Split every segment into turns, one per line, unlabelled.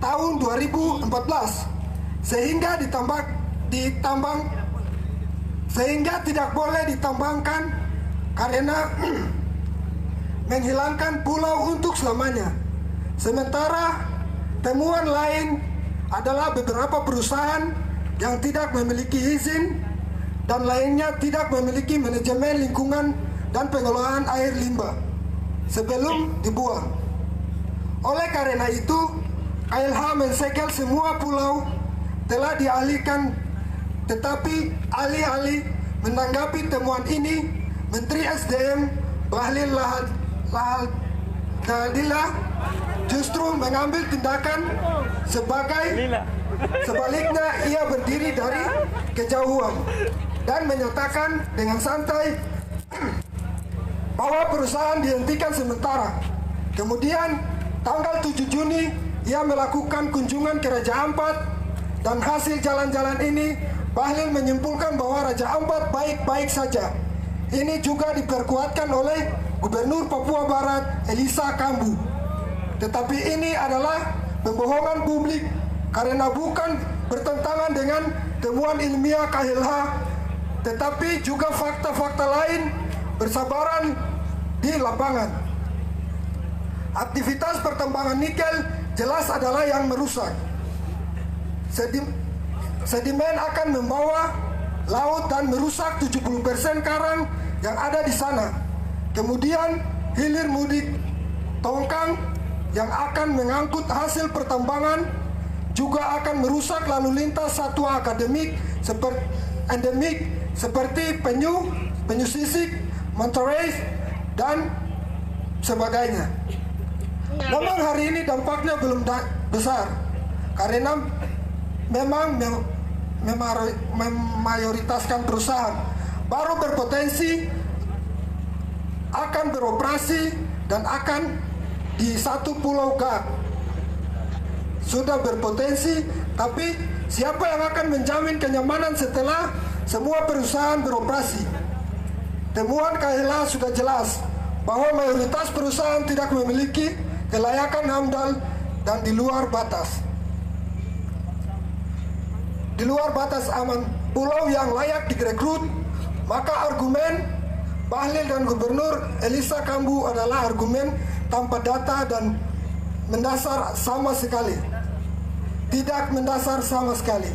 tahun 2014 sehingga tidak boleh ditambangkan karena menghilangkan pulau untuk selamanya. Sementara temuan lain adalah beberapa perusahaan yang tidak memiliki izin dan lainnya tidak memiliki manajemen lingkungan dan pengelolaan air limbah sebelum dibuang. Oleh karena itu, KLH mensegel semua pulau telah dialihkan, tetapi alih-alih menanggapi temuan ini, Menteri SDM Bahlil Lahadalia justru mengambil tindakan sebaliknya ia berdiri dari kejauhan dan menyatakan dengan santai bahwa perusahaan dihentikan sementara. Kemudian tanggal 7 Juni ia melakukan kunjungan ke Raja Ampat dan hasil jalan-jalan ini Bahlil menyimpulkan bahwa Raja Ampat baik-baik saja. Ini juga diperkuatkan oleh Gubernur Papua Barat Elisa Kambu. Tetapi ini adalah pembohongan publik karena bukan bertentangan dengan temuan ilmiah KLH, tetapi juga fakta-fakta lain bersabaran di lapangan. Aktivitas pertambangan nikel jelas adalah yang merusak. Sedimen akan membawa laut dan merusak 70% karang yang ada di sana. Kemudian hilir mudik tongkang yang akan mengangkut hasil pertambangan juga akan merusak lalu lintas satwa endemik seperti penyu sisik, manta ray, dan sebagainya. Memang hari ini dampaknya belum besar karena memang memayoritaskan perusahaan baru berpotensi akan beroperasi dan akan di satu pulau GAG sudah berpotensi, tapi siapa yang akan menjamin kenyamanan setelah semua perusahaan beroperasi? Temuan KLH sudah jelas bahwa mayoritas perusahaan tidak memiliki kelayakan AMDAL dan di luar batas aman pulau yang layak direkrut. Maka argumen Bahlil dan Gubernur Elisa Kambu adalah argumen tanpa data dan mendasar sama sekali. Tidak mendasar sama sekali.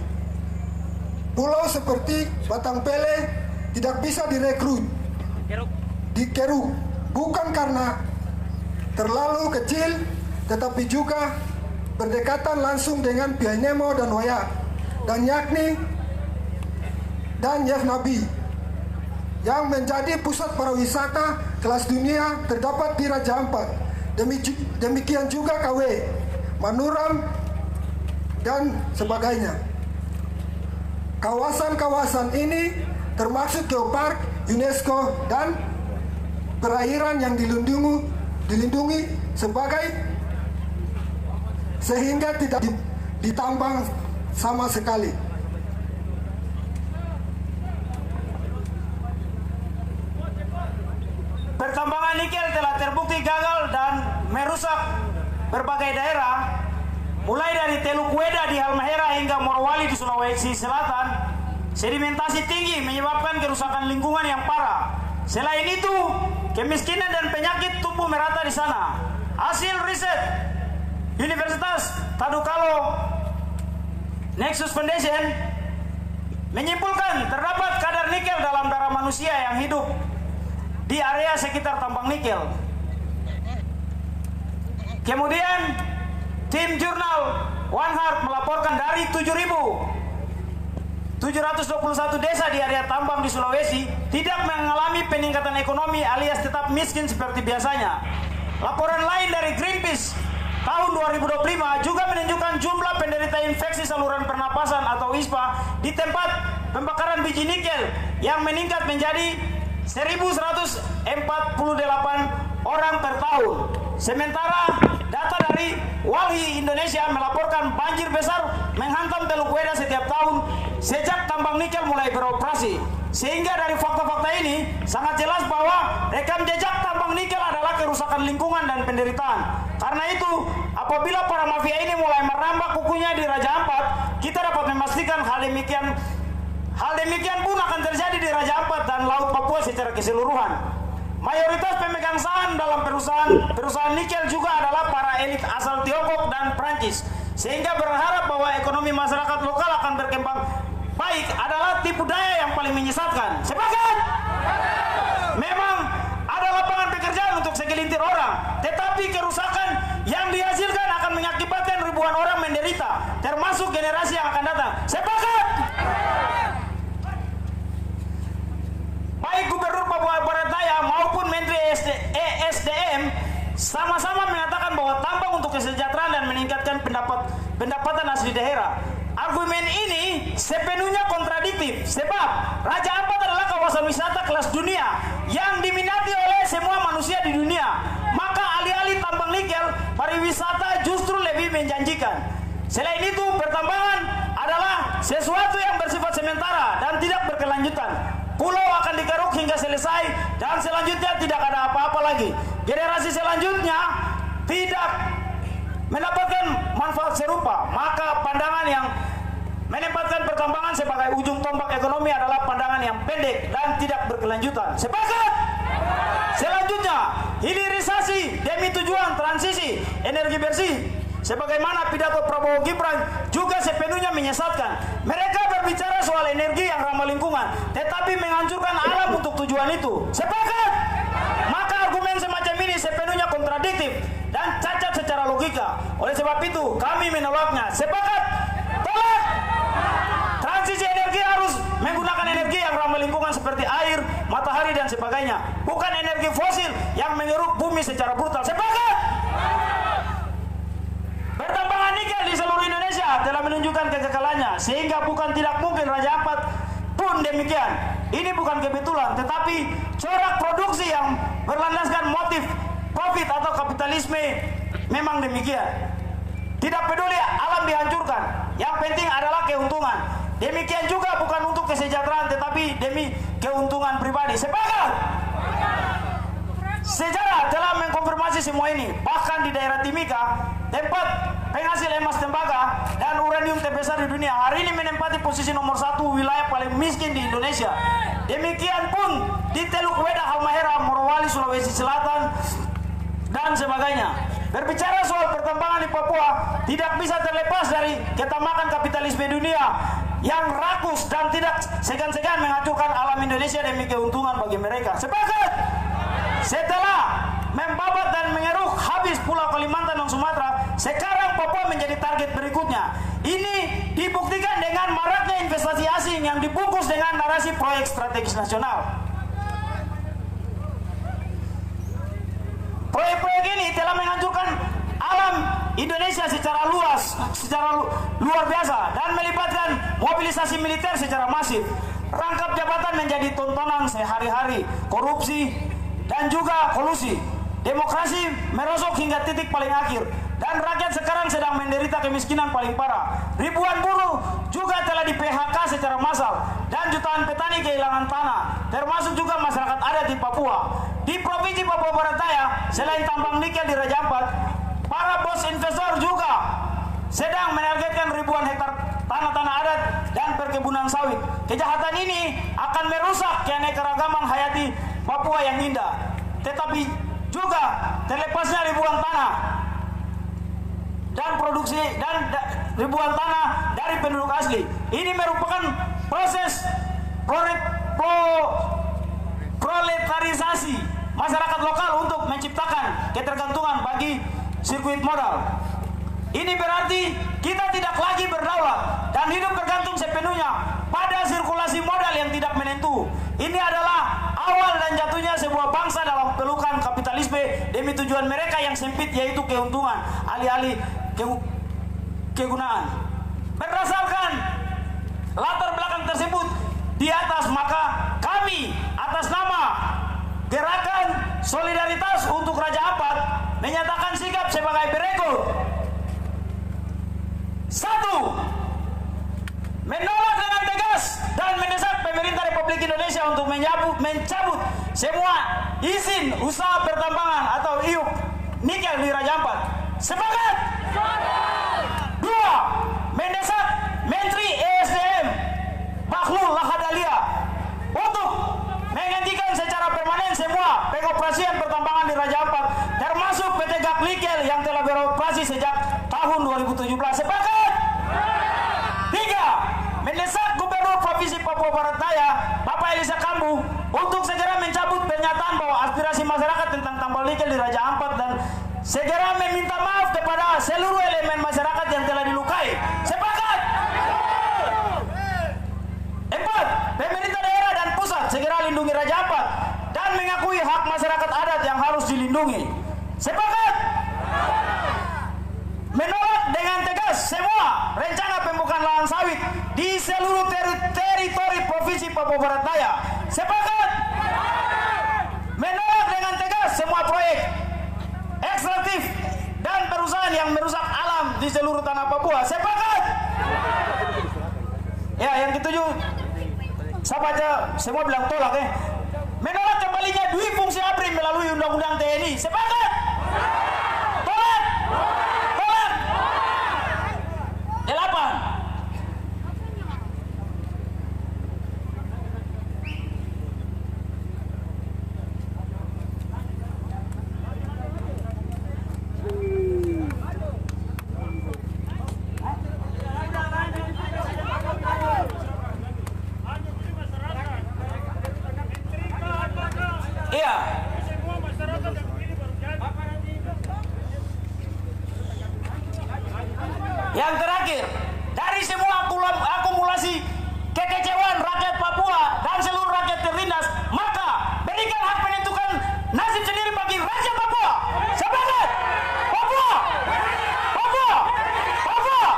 Pulau seperti Batang Pele tidak bisa direkrut, dikeruk, bukan karena terlalu kecil, tetapi juga berdekatan langsung dengan Pianemo dan Wayak, dan Yakni dan Yefnabi yang menjadi pusat pariwisata kelas dunia terdapat di Raja Ampat. Demikian juga KW, Manuram, dan sebagainya. Kawasan-kawasan ini termasuk Geopark UNESCO dan perairan yang dilindungi sebagai sehingga tidak ditambang sama sekali.
Pertambangan nikel telah terbukti gagal dan merusak berbagai daerah, mulai dari Teluk Weda di Halmahera hingga Morowali di Sulawesi Selatan. Sedimentasi tinggi menyebabkan kerusakan lingkungan yang parah. Selain itu, kemiskinan dan penyakit tumbuh merata di sana. Hasil riset Universitas Tadukalo Nexus Foundation menyimpulkan terdapat kadar nikel dalam darah manusia yang hidup di area sekitar tambang nikel. Kemudian tim jurnal One Heart melaporkan dari 7.721 desa di area tambang di Sulawesi tidak mengalami peningkatan ekonomi alias tetap miskin seperti biasanya. Laporan lain dari Greenpeace tahun 2025 juga menunjukkan jumlah penderita infeksi saluran pernapasan atau ISPA di tempat pembakaran biji nikel yang meningkat menjadi 1.148 orang per tahun. Sementara data dari Walhi Indonesia melaporkan banjir besar menghantam Teluk Weda setiap tahun sejak tambang nikel mulai beroperasi. Sehingga dari fakta-fakta ini sangat jelas bahwa rekam jejak tambang nikel adalah kerusakan lingkungan dan penderitaan. Karena itu, apabila para mafia ini mulai merambah kukunya di Raja Ampat, kita dapat memastikan hal demikian pun akan terjadi di Raja Ampat dan Laut Papua secara keseluruhan. Mayoritas pemegang saham dalam perusahaan nikel juga adalah para elit asal Tiongkok dan Prancis. Sehingga berharap bahwa ekonomi masyarakat lokal akan berkembang baik adalah tipu daya yang paling menyesatkan. Sepakat? Memang ada lapangan pekerjaan untuk segelintir orang, tetapi kerusakan yang dihasilkan akan mengakibatkan ribuan orang menderita, termasuk generasi yang akan datang. Sepakat? Baik Gubernur Papua Barat Daya maupun Menteri ESDM sama-sama mengatakan bahwa tambang untuk kesejahteraan dan meningkatkan pendapatan asli daerah. Argumen ini sepenuhnya kontradiktif, sebab Raja Ampat adalah kawasan wisata kelas dunia yang diminati oleh semua manusia di dunia. Maka alih-alih tambang nikel, pariwisata justru lebih menjanjikan. Selain itu, pertambangan adalah sesuatu yang bersifat sementara dan tidak berkelanjutan. Pulau akan digaruk hingga selesai dan selanjutnya tidak ada apa-apa lagi. Generasi selanjutnya tidak mendapatkan manfaat serupa. Maka pandangan yang menempatkan pertambangan sebagai ujung tombak ekonomi adalah pandangan yang pendek dan tidak berkelanjutan. Sepakat? Selanjutnya, hilirisasi demi tujuan transisi energi bersih. Sebagaimana pidato Prabowo Gibran juga sepenuhnya menyesatkan. Mereka berbicara soal energi yang ramah lingkungan, tetapi menghancurkan alam untuk tujuan itu. Sepakat? Maka argumen semacam ini sepenuhnya kontradiktif dan cacat secara logika. Oleh sebab itu, kami menolaknya. Sepakat? Tolak! Transisi energi harus menggunakan energi yang ramah lingkungan seperti air, matahari, dan sebagainya. Bukan energi fosil yang mengeruk bumi secara brutal. Sepakat? Pertambangan nikel di seluruh Indonesia telah menunjukkan kekekalannya, sehingga bukan tidak mungkin Raja Ampat pun demikian. Ini bukan kebetulan, tetapi corak produksi yang berlandaskan motif profit atau kapitalisme memang demikian. Tidak peduli alam dihancurkan, yang penting adalah keuntungan. Demikian juga bukan untuk kesejahteraan, tetapi demi keuntungan pribadi. Sepakat? Sejarah telah mengkonfirmasi semua ini. Bahkan di daerah Timika, tempat penghasil emas tembaga dan uranium terbesar di dunia, hari ini menempati posisi nomor 1 wilayah paling miskin di Indonesia. Demikian pun di Teluk Weda, Halmahera, Morowali, Sulawesi Selatan, dan sebagainya. Berbicara soal pertambangan di Papua tidak bisa terlepas dari ketamakan kapitalisme dunia yang rakus dan tidak segan-segan menghancurkan alam Indonesia demi keuntungan bagi mereka. Sepakat? Setelah membabat dan mengeruk habis Pulau Kalimantan dan Sumatera, sekarang Papua menjadi target berikutnya. Ini dibuktikan dengan maraknya investasi asing yang dibungkus dengan narasi proyek strategis nasional. Proyek-proyek ini telah menghancurkan alam Indonesia secara luar biasa dan melibatkan mobilisasi militer secara masif. Rangkap jabatan menjadi tontonan sehari-hari, korupsi dan juga kolusi. Demokrasi merosot hingga titik paling akhir dan rakyat sekarang sedang menderita kemiskinan paling parah. Ribuan buruh juga telah di-PHK secara massal dan jutaan petani kehilangan tanah, termasuk juga masyarakat adat di Papua. Di Provinsi Papua Barat Daya, selain tambang nikel di Raja Ampat, para bos investor juga sedang menargetkan ribuan hektar tanah-tanah adat dan perkebunan sawit. Kejahatan ini akan merusak keanekaragaman hayati Papua yang indah, tetapi juga terlepasnya ribuan tanah dan produksi dan ribuan tanah dari penduduk asli. Ini merupakan proses proletarisasi masyarakat lokal untuk menciptakan ketergantungan bagi sirkuit modal. Ini berarti kita tidak lagi berdaulat dan hidup bergantung sepenuhnya pada sirkulasi modal yang tidak menentu. Ini adalah awal dan jatuhnya sebuah bangsa dalam pelukan kapitalisme demi tujuan mereka yang sempit, yaitu keuntungan alih-alih kegunaan. Berdasarkan latar belakang tersebut di atas, maka kami atas nama Gerakan Solidaritas untuk Raja Ampat menyatakan sikap sebagai berikut. 1. Menolak dengan tegas dan mendesak pemerintah Republik Indonesia untuk mencabut semua izin usaha pertambangan atau IUP nikel di Raja Ampat. Sepakat? Dua, mendesak Menteri ESDM Bahlul Lahadalia untuk menghentikan secara permanen semua pengoperasian pertambangan di Raja Ampat, termasuk PT Gap Nikel yang telah beroperasi sejak tahun 2017. Sepakat? Tiga, mendesak Gubernur Provinsi Papua Barat Daya Bapak Elisa Kambu untuk segera mencabut pernyataan bahwa aspirasi masyarakat tentang tambal nikel di Raja Ampat dan segera meminta maaf kepada seluruh elemen masyarakat yang telah dilukai. Sepakat? Empat, pemerintah daerah dan pusat segera lindungi Raja Ampat dan mengakui hak masyarakat adat yang harus dilindungi. Sepakat? Menolak dengan tegas semua rencana pembukaan lahan sawit di seluruh teritori Provinsi Papua Barat Daya. Sepakat? Menolak dengan tegas semua proyek ekstraktif dan perusahaan yang merusak alam di seluruh tanah Papua. Sepakat? Ya, yang ketujuh, saya baca semua bilang tolak menolak kembalinya dui fungsi ABRI melalui Undang-Undang TNI. Sepakat? Tolak? Tolak? 8. Iya. Yang terakhir, dari semua akumulasi kekecewaan rakyat Papua dan seluruh rakyat tertindas, maka berikan hak menentukan nasib sendiri bagi rakyat Papua. Sepakat? Papua! Papua! Papua!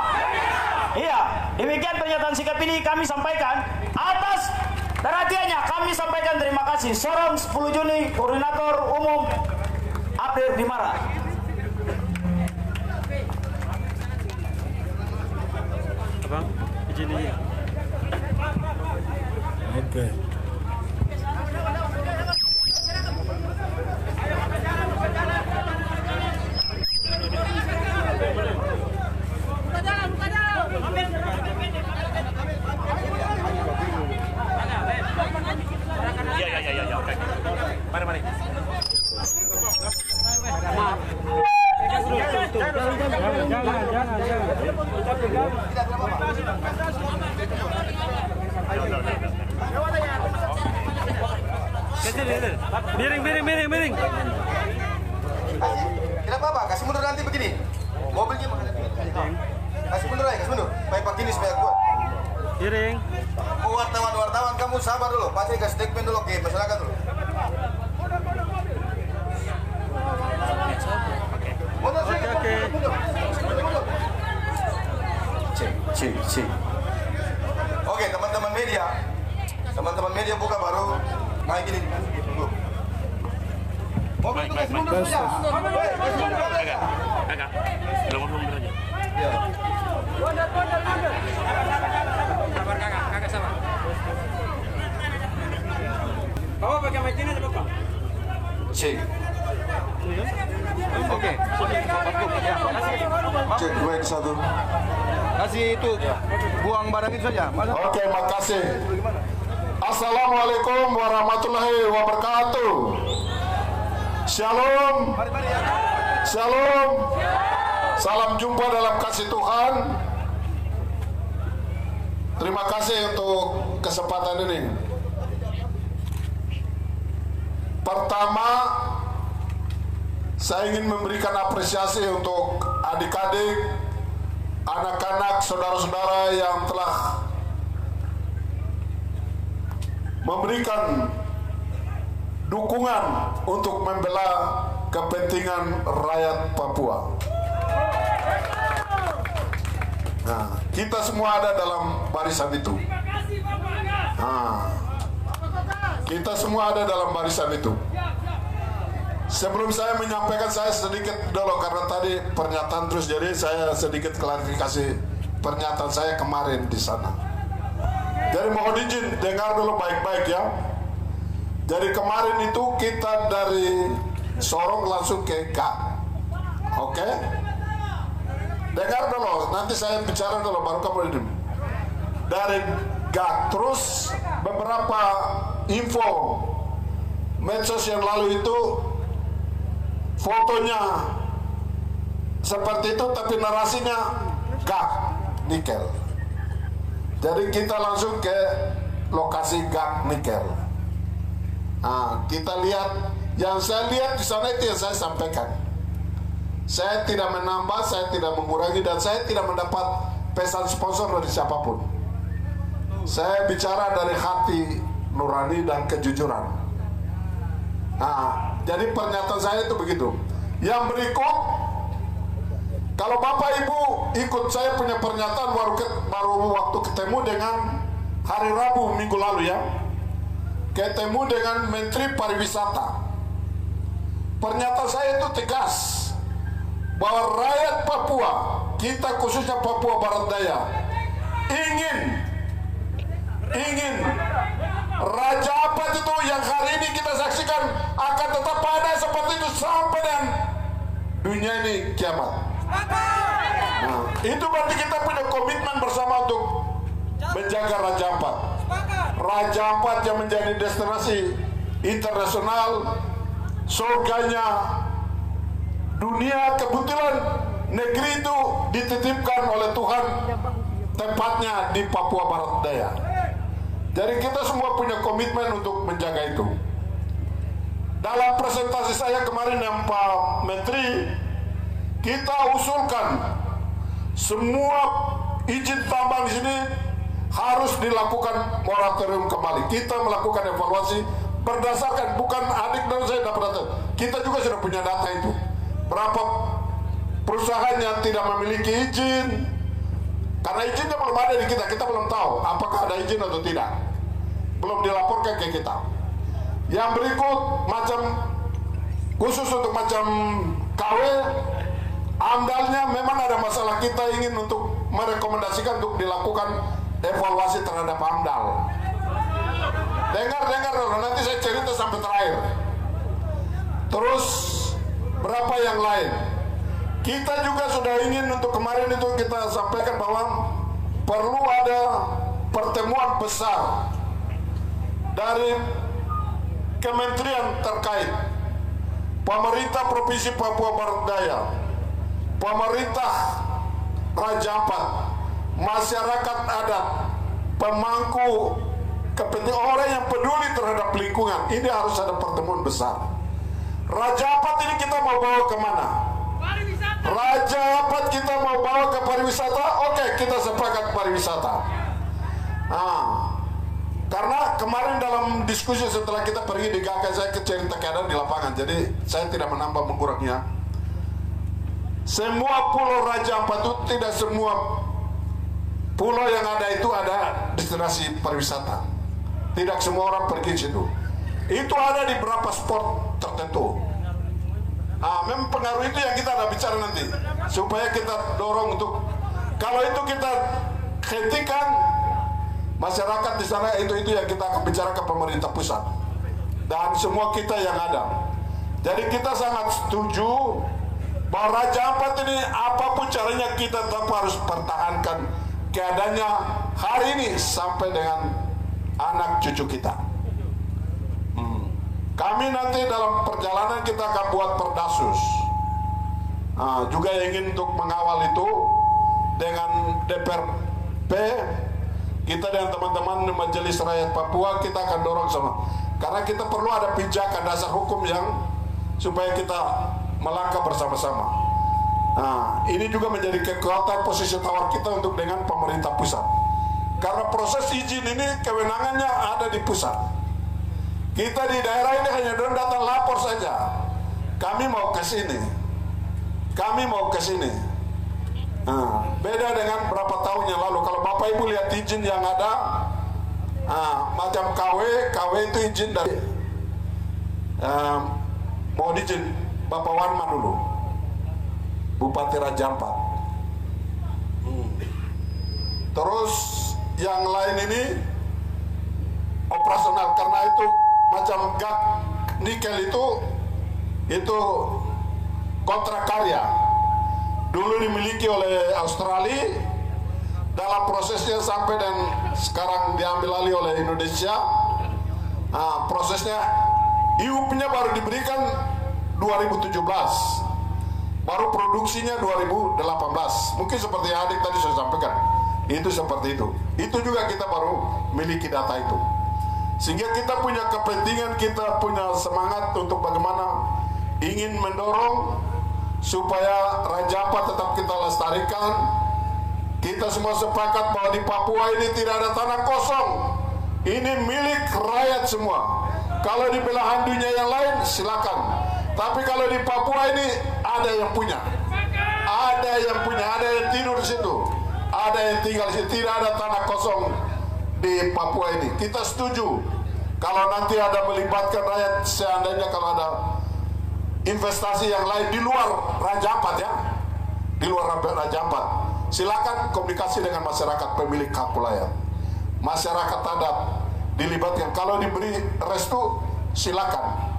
Iya, demikian pernyataan sikap ini kami sampaikan. Atas perhatiannya kami sampaikan terima kasih. Sorong 10 Juni, Koordinator Umum APR Dimara.
Abang, izin ini.
Oke.
Ya. Mari. Miring.
Tidak apa-apa, kasih mundur nanti begini. Mobilnya kasih mundur aja, kasih mundur. Baik Pak ini supaya kuat.
Miring.
Oh, wartawan kamu sabar dulu. Pasti kasih statement dulu ke masyarakat dulu. Mundur sih.
Oke.
Cik. Oke, teman-teman media buka baru naik ini. Tunggu. Mobil itu kasih mundur saja.
Agak. Belum mundur aja.
Ya.
Kakak sabar. Bawa pakai mic ini coba, Pak.
Cik.
Oke.
Cek 2 1.
Kasih itu, buang barang itu saja.
Oke, makasih. Assalamualaikum warahmatullahi wabarakatuh. Shalom. Shalom. Salam jumpa dalam kasih Tuhan. Terima kasih untuk kesempatan ini. Pertama, saya ingin memberikan apresiasi untuk adik-adik, anak-anak, saudara-saudara yang telah memberikan dukungan untuk membela kepentingan rakyat Papua. Nah, kita semua ada dalam barisan itu. Nah, kita semua ada dalam barisan itu. Sebelum saya menyampaikan, saya sedikit dulu karena tadi pernyataan terus, jadi saya sedikit klarifikasi pernyataan saya kemarin di sana.
Jadi mohon izin dengar dulu baik-baik ya. Jadi kemarin itu kita dari Sorong langsung ke GAK. Oke? Dengar dulu, nanti saya bicara dulu baru kamu izin. Dari GAK terus beberapa info medsos yang lalu itu fotonya seperti itu tapi narasinya GAK nikel. Jadi kita langsung ke lokasi GAK nikel. Nah, kita lihat yang saya lihat di sana itu yang saya sampaikan. Saya tidak menambah, saya tidak mengurangi, dan saya tidak mendapat pesan sponsor dari siapapun. Saya bicara dari hati nurani dan kejujuran. Nah, jadi pernyataan saya itu begitu. Yang berikut, kalau Bapak Ibu ikut saya punya pernyataan baru waktu ketemu dengan hari Rabu minggu lalu ya, ketemu dengan Menteri Pariwisata. Pernyataan saya itu tegas bahwa rakyat Papua, kita khususnya Papua Barat Daya, ingin Raja Ampat itu yang hari ini kita saksikan akan tetap ada seperti itu sampai dan dunia ini kiamat. Nah, itu berarti kita punya komitmen bersama untuk menjaga Raja Ampat. Raja Ampat yang menjadi destinasi internasional, surganya dunia. Kebetulan negeri itu dititipkan oleh Tuhan tepatnya di Papua Barat Daya. Jadi kita semua punya komitmen untuk menjaga itu. Dalam presentasi saya kemarin yang Pak Menteri, kita usulkan semua izin tambang di sini harus dilakukan moratorium kembali. Kita melakukan evaluasi berdasarkan, bukan adik dan saya dapat data. Kita juga sudah punya data itu. Berapa perusahaan yang tidak memiliki izin, karena izinnya belum ada di kita belum tahu apakah ada izin atau tidak. Belum dilaporkan ke kita. Yang berikut macam khusus untuk macam KW, AMDALnya memang ada masalah, kita ingin untuk merekomendasikan untuk dilakukan evaluasi terhadap AMDAL. Dengar dulu, nanti saya cerita sampai terakhir. Terus berapa yang lain? Kita juga sudah ingin untuk kemarin itu kita sampaikan bahwa perlu ada pertemuan besar dari kementerian terkait, pemerintah Provinsi Papua Barat Daya, pemerintah Raja Ampat, masyarakat adat, pemangku kepentingan, orang yang peduli terhadap lingkungan. Ini harus ada pertemuan besar. Raja Ampat ini kita mau bawa kemana? Raja Ampat kita mau bawa ke pariwisata. Oke, kita sepakat pariwisata. Nah, karena kemarin dalam diskusi setelah kita pergi di GAK, saya cerita keadaan di lapangan, jadi saya tidak menambah mengurangnya. Semua pulau Raja Ampat itu tidak semua pulau yang ada itu ada destinasi pariwisata. Tidak semua orang pergi situ. Itu ada di beberapa spot tertentu. Nah, memang pengaruh itu yang kita ada bicara nanti, supaya kita dorong untuk kalau itu kita hentikan masyarakat di sana, itu yang kita akan bicara ke pemerintah pusat dan semua kita yang ada. Jadi kita sangat setuju bahwa Raja Ampat ini apapun caranya kita tetap harus pertahankan keadaannya hari ini sampai dengan anak cucu kita. Kami nanti dalam perjalanan kita akan buat perdasus. Nah, juga ingin untuk mengawal itu dengan DPRP, kita dengan teman-teman Majelis Rakyat Papua, kita akan dorong sama. Karena kita perlu ada pijakan dasar hukum yang supaya kita melangkah bersama-sama. Nah, ini juga menjadi kekuatan posisi tawar kita untuk dengan pemerintah pusat. Karena proses izin ini kewenangannya ada di pusat. Kita di daerah ini hanya datang lapor saja. Kami mau ke sini. Kami mau ke sini. Nah, beda dengan berapa tahun yang lalu. Kalau Bapak Ibu lihat izin yang ada, macam KW itu izin dari mau izin Bapak Wanma dulu, Bupati Raja Ampat. Terus yang lain ini operasional karena itu macam gas nikel itu kontrak karya dulu dimiliki oleh Australia, dalam prosesnya sampai dan sekarang diambil alih oleh Indonesia. Prosesnya IUP-nya baru diberikan 2017, baru produksinya 2018. Mungkin seperti yang adik tadi saya sampaikan, itu seperti itu juga kita baru miliki data itu, sehingga kita punya kepentingan, kita punya semangat untuk bagaimana ingin mendorong supaya Raja Ampat tetap kita lestarikan. Kita semua sepakat bahwa di Papua ini tidak ada tanah kosong, ini milik rakyat semua. Kalau di belahan dunia yang lain silakan, tapi kalau di Papua ini ada yang punya, ada yang tidur di situ, ada yang tinggal di situ. Tidak ada tanah kosong di Papua ini. Kita setuju kalau nanti ada melibatkan rakyat, seandainya kalau ada investasi yang lain di luar Raja Ampat, ya, di luar Raja Ampat, silakan komunikasi dengan masyarakat pemilik hak wilayah, masyarakat adat dilibatkan. Kalau diberi restu silakan,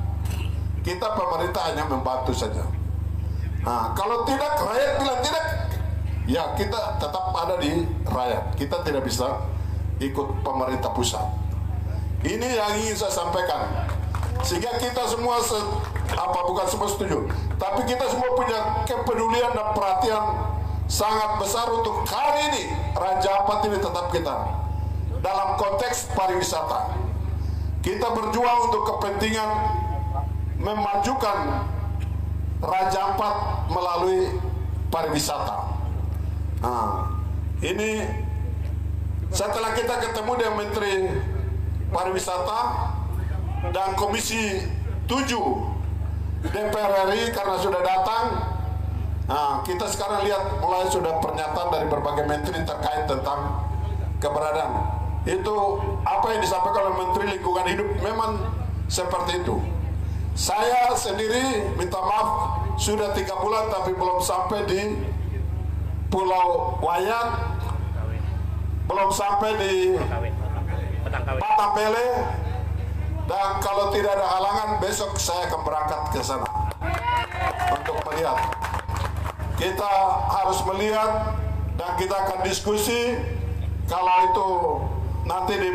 kita pemerintah hanya membantu saja. Kalau tidak, rakyat bilang tidak, ya kita tetap ada di rakyat, kita tidak bisa ikut pemerintah pusat. Ini yang ingin saya sampaikan, sehingga kita semua bukan semua setuju, tapi kita semua punya kepedulian dan perhatian sangat besar untuk hari ini Raja Ampat ini tetap kita dalam konteks pariwisata. Kita berjuang untuk kepentingan memajukan Raja Ampat melalui pariwisata. Ini setelah kita ketemu dengan Menteri Pariwisata dan Komisi 7 DPR RI karena sudah datang, kita sekarang lihat mulai sudah pernyataan dari berbagai menteri terkait tentang keberadaan. Itu apa yang disampaikan oleh Menteri Lingkungan Hidup memang seperti itu. Saya sendiri minta maaf sudah 3 bulan tapi belum sampai di Pulau Wayang, belum sampai di Patapele, dan kalau tidak ada halangan besok saya akan berangkat ke sana untuk melihat. Kita harus melihat dan kita akan diskusi. Kalau itu nanti di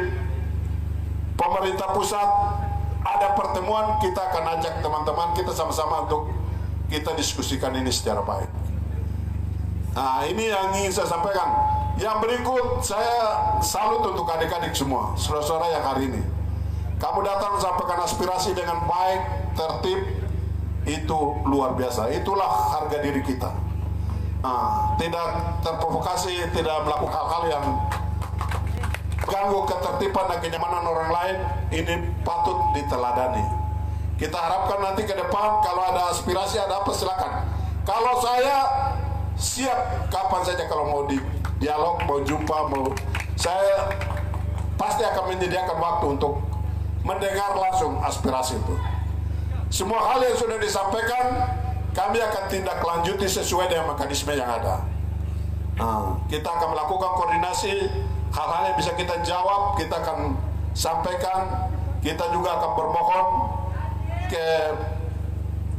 pemerintah pusat ada pertemuan, kita akan ajak teman-teman kita sama-sama untuk kita diskusikan ini secara baik. Ini yang ingin saya sampaikan. Yang berikut, saya salut untuk adik-adik semua, saudara-saudara yang hari ini kamu datang sampaikan aspirasi dengan baik, tertib, itu luar biasa. Itulah harga diri kita. Tidak terprovokasi, tidak melakukan hal-hal yang ganggu ketertiban dan kenyamanan orang lain. Ini patut diteladani. Kita harapkan nanti ke depan kalau ada aspirasi, ada apa, silakan. Kalau saya siap kapan saja, kalau mau di dialog, mau jumpa, saya pasti akan menyediakan waktu untuk mendengar langsung aspirasi itu. Semua hal yang sudah disampaikan kami akan tindak lanjuti sesuai dengan mekanisme yang ada. Kita akan melakukan koordinasi, hal-hal yang bisa kita jawab kita akan sampaikan. Kita juga akan bermohon ke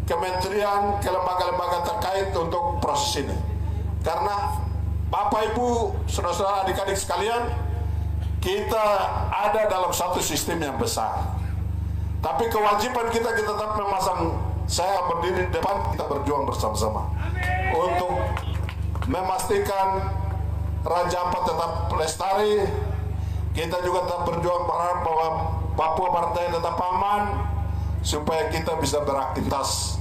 kementerian, ke lembaga-lembaga terkait untuk proses ini. Karena Bapak Ibu, saudara-saudara, adik-adik sekalian, kita ada dalam satu sistem yang besar. Tapi kewajiban kita tetap memasang, saya berdiri di depan, kita berjuang bersama-sama untuk memastikan Raja Ampat tetap lestari. Kita juga tetap berjuang berharap bahwa Papua Barat Daya tetap aman, supaya kita bisa beraktivitas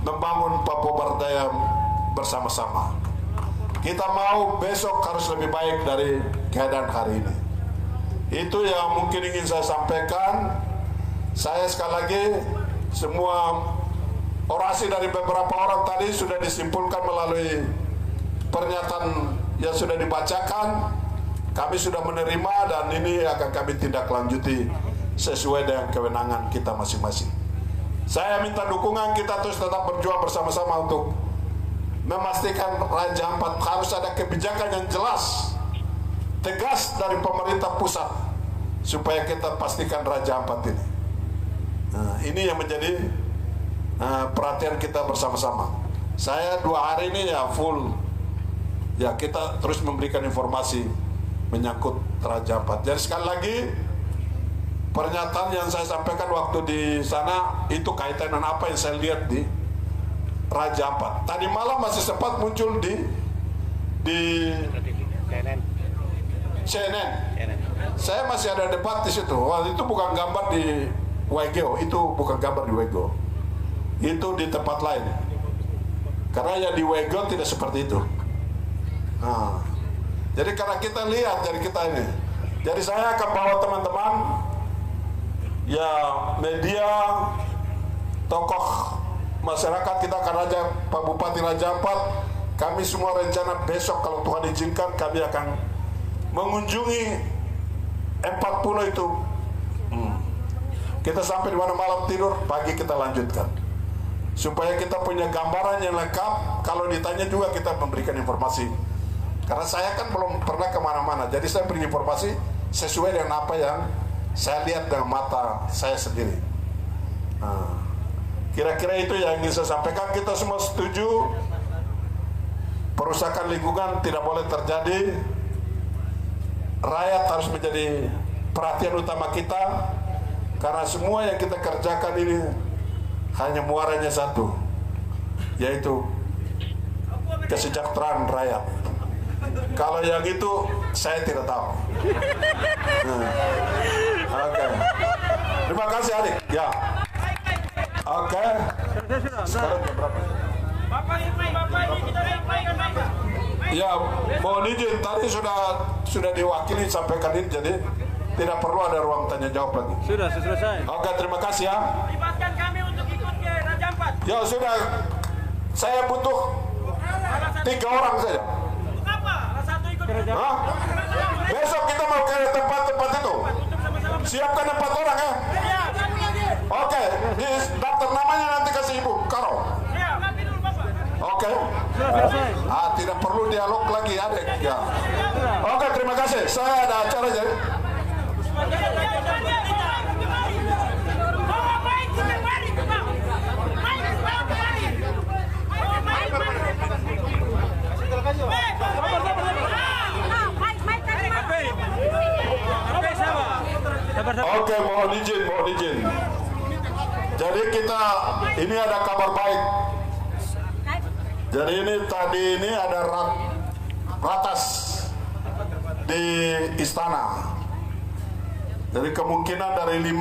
membangun Papua Barat Daya bersama-sama. Kita mau besok harus lebih baik dari keadaan hari ini. Itu yang mungkin ingin saya sampaikan. Saya sekali lagi, semua orasi dari beberapa orang tadi sudah disimpulkan melalui pernyataan yang sudah dibacakan. Kami sudah menerima dan ini akan kami tindak lanjuti sesuai dengan kewenangan kita masing-masing. Saya minta dukungan, kita terus tetap berjuang bersama-sama untuk memastikan Raja Ampat harus ada kebijakan yang jelas, tegas dari pemerintah pusat, supaya kita pastikan Raja Ampat ini. Nah, ini yang menjadi perhatian kita bersama-sama. Saya 2 hari ini ya full, ya kita terus memberikan informasi menyangkut Raja Ampat. Jadi sekali lagi, pernyataan yang saya sampaikan waktu di sana itu kaitan dengan apa yang saya lihat di Raja Ampat. Tadi malam masih sempat muncul di CNN. Saya masih ada debat di situ. Wah, itu bukan gambar di WGO, itu bukan gambar di WGO. Itu di tempat lain. Karena ya di WGO tidak seperti itu. Nah, jadi karena kita lihat dari kita ini, jadi saya akan bawa teman-teman, ya media, tokoh masyarakat kita akan Pak Bupati Raja Ampat. Kami semua rencana besok kalau Tuhan izinkan kami akan mengunjungi 40 itu. Kita sampai di mana malam tidur, pagi kita lanjutkan. Supaya kita punya gambaran yang lengkap, kalau ditanya juga kita memberikan informasi. Karena saya kan belum pernah kemana-mana, jadi saya beri informasi sesuai dengan apa yang saya lihat dengan mata saya sendiri. Nah, kira-kira itu yang ingin saya sampaikan. Kita semua setuju perusakan lingkungan tidak boleh terjadi. Rakyat harus menjadi perhatian utama kita, karena semua yang kita kerjakan ini hanya muaranya satu, yaitu kesejahteraan rakyat. Kalau yang itu saya tidak tahu. Oke. Terima kasih adik. Ya. Oke. Sekarang jam berapa? Ya, mohon izin, tadi sudah diwakili sampaikan ini, jadi tidak perlu ada ruang tanya jawab lagi.
Sudah selesai.
Oke, terima kasih ya.
Libatkan kami untuk ikut ke Raja Ampat.
Ya sudah, saya butuh 3 orang saja.
Apa? Satu ikut ke Raja Ampat.
Hah? Besok kita mau ke tempat-tempat itu. Siapkan 4 orang ya. Oke, di daftar namanya nanti kasih Ibu Karo. Oke. Tidak perlu dialog lagi adik ya. Oke, terima kasih. Saya ada acara jadi. Oke, mohon izin. Jadi kita ini ada kabar baik. Jadi tadi ada ratas di istana. Jadi kemungkinan dari 5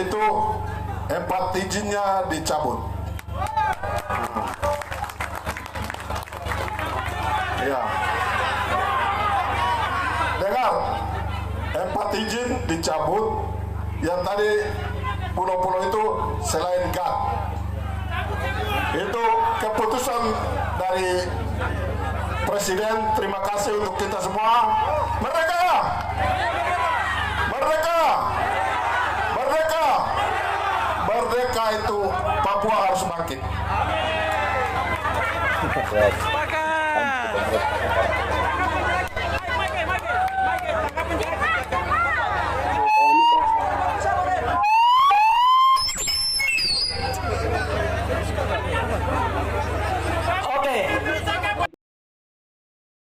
itu 4 izinnya dicabut. Ya. Dengar, 4 izin dicabut. Yang tadi pulau-pulau itu selain GAT. Itu keputusan dari Presiden. Terima kasih untuk kita semua. Merdeka! Merdeka! Merdeka! Merdeka itu Papua harus bangkit.